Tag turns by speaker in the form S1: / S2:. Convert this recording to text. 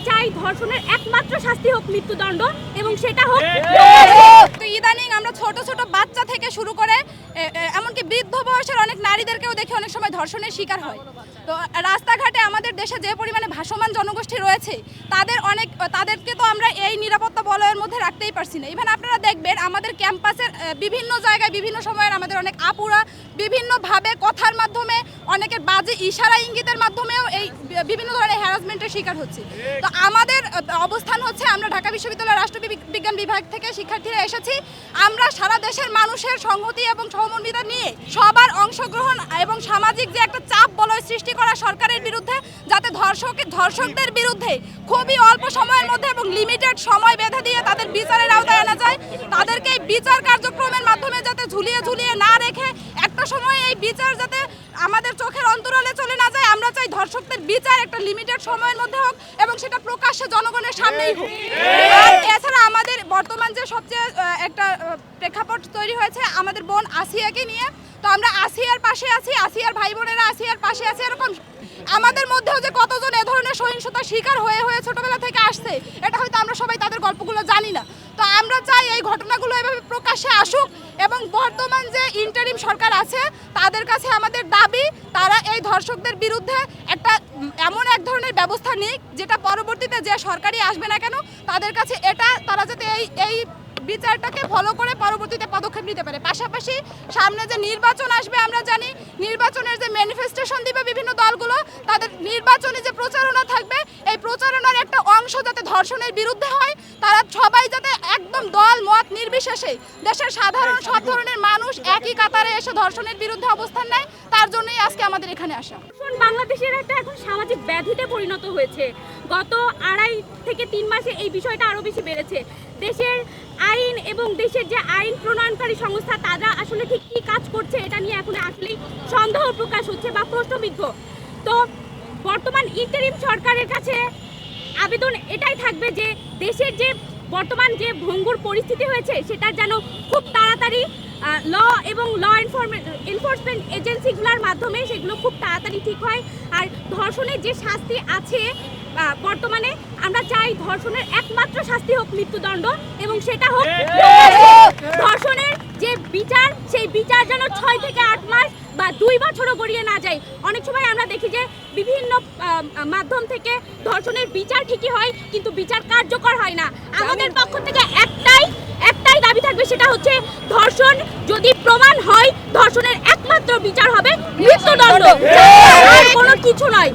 S1: চাই ধর্ষণের একমাত্র শাস্তি হোক মৃত্যুদণ্ড এবং সেটা হোক।
S2: তো ইদানিং আমরা ছোট ছোট বাচ্চা থেকে শুরু করে এমনকি বৃদ্ধ বয়সের অনেক নারীদেরকেও দেখে অনেক সময় ধর্ষণের শিকার হয়। তো রাস্তাঘাটে আমাদের দেশে যে পরিমাণে ভাসমান জনগোষ্ঠী রয়েছে তাদেরকে তো আমরা এই নিরাপত্তা বলয়ের মধ্যে রাখতেই পারছি না। ইভেন আপনারা দেখবেন আমাদের ক্যাম্পাসের বিভিন্ন জায়গায় বিভিন্ন সময়ের আমাদের অনেক আপুরা বিভিন্নভাবে কথার মাধ্যমে অনেকের বাজে ইশারা ইঙ্গিতের মাধ্যমেও এই বিভিন্ন ধরনের হ্যারাসমেন্টের শিকার হচ্ছে। তো আমাদের অবস্থান হচ্ছে আমরা ঢাকা বিশ্ববিদ্যালয়ের রাষ্ট্রবিজ্ঞান বিভাগ থেকে শিক্ষার্থীরা এসেছি। আমরা সারা দেশের মানুষের সংহতি এবং সহমর্মিতা নিয়ে সবার অংশগ্রহণ এবং সামাজিক যে একটা চাপ বলয় সৃষ্টি করা সরকারের বিরুদ্ধে, যাতে ধর্ষকদের বিরুদ্ধে খুবই অল্প সময়ের মধ্যে এবং লিমিটেড সময় বেঁধে দিয়ে তাদের বিচারের আওতায় আনা যায়। তাদেরকে এই বিচার কার্যক্রমের মাধ্যমে যাতে ঝুলিয়ে ঝুলিয়ে না রেখে একটা সময় এই বিচার যাতে আমাদের চোখের অন্তরালে চলে না যায়। আমরা চাই ধর্ষকদের বিচার একটা লিমিটেড সময়ের মধ্যে হোক এবং সেটা প্রকাশ্যে জনগণের সামনেই হোক। আর এছাড়া আমাদের বর্তমান যে সবচেয়ে একটা প্রেক্ষাপট তৈরি হয়েছে আমাদের বোন আসিয়াকে নিয়ে, তো আমরা আসিয়ার পাশে আছি, আসিয়ার ভাই বোনেরা আসিয়ার পাশে আছে। এরকম আমাদের মধ্যেও যে কতজন এ ধরনের সহিংসতার শিকার হয়ে ছোটবেলা থেকে আসছে, এটা হয়তো আমরা সবাই তাদের গল্পগুলো জানি না। তো আমরা চাই এই ঘটনাগুলো এভাবে প্রকাশ্যে আসুক এবং বর্তমান যে ইন্টারিম সরকার আছে তাদের কাছে আমাদের দাবি তারা এই ধর্ষকদের বিরুদ্ধে একটা এমন এক ধরনের ব্যবস্থা নিক যেটা পরবর্তীতে যে সরকারই আসবে না কেন তাদের কাছে তারা যাতে এই বিচারটাকে ফলো করে পরবর্তীতে পদক্ষেপ নিতে পারে। পাশাপাশি সামনে যে নির্বাচন আসবে আমরা জানি, নির্বাচনের যে ম্যানিফেস্টেশন দিবে বিভিন্ন দলগুলো, তাদের নির্বাচনী যে প্রচারণা থাকবে এই প্রচারণার একটা অংশ যাতে ধর্ষণের বিরুদ্ধে হয়। তারা সবাই যাতে একদম দল মত নির্বিশেষে দেশের সাধারণ সব ধরনের মানুষ একই কাতারে এসে ধর্ষণের বিরুদ্ধে অবস্থান নেয়, তার জন্যই আজকে আমাদের এখানে আসা।
S1: বাংলাদেশের একটা এখন সামাজিক ব্যাধিতে পরিণত হয়েছে। গত 2.5 থেকে 3 মাসে এই বিষয়টা আরো বেশি বেড়েছে। দেশের আইন এবং দেশের যে আইন প্রণয়নকারী সংস্থা তারা আসলে ঠিক কী কাজ করছে এটা নিয়ে এখন আসলেই সন্দেহ প্রকাশ হচ্ছে বা প্রশ্নবিদ্ধ। তো বর্তমান ইন্টারিম সরকারের কাছে আবেদন এটাই থাকবে যে দেশের যে বর্তমান যে ভঙ্গুর পরিস্থিতি হয়েছে সেটা যেন খুব তাড়াতাড়ি ল এবং ল এনফোর্সমেন্ট এজেন্সিগুলোর মাধ্যমে সেগুলো খুব তাড়াতাড়ি ঠিক হয়। আর ধর্ষণের যে শাস্তি আছে বর্তমানে আমরা চাই ধর্ষণের একমাত্র শাস্তি হোক মৃত্যুদণ্ড এবং সেটা হোক। ধর্ষণের যে বিচার সেই বিচার যেন 6 থেকে 8 মাস বা 2 বছরও গড়িয়ে না যায়। অনেক সময় আমরা দেখি যে বিভিন্ন মাধ্যম থেকে ধর্ষণের বিচার ঠিকই হয় কিন্তু বিচার কার্যকর হয় না। আমাদের পক্ষ থেকে একটাই দাবি থাকবে, সেটা হচ্ছে ধর্ষণ যদি প্রমাণ হয় ধর্ষণের একমাত্র বিচার হবে মৃত্যুদণ্ড, আর কোনো কিছু নয়।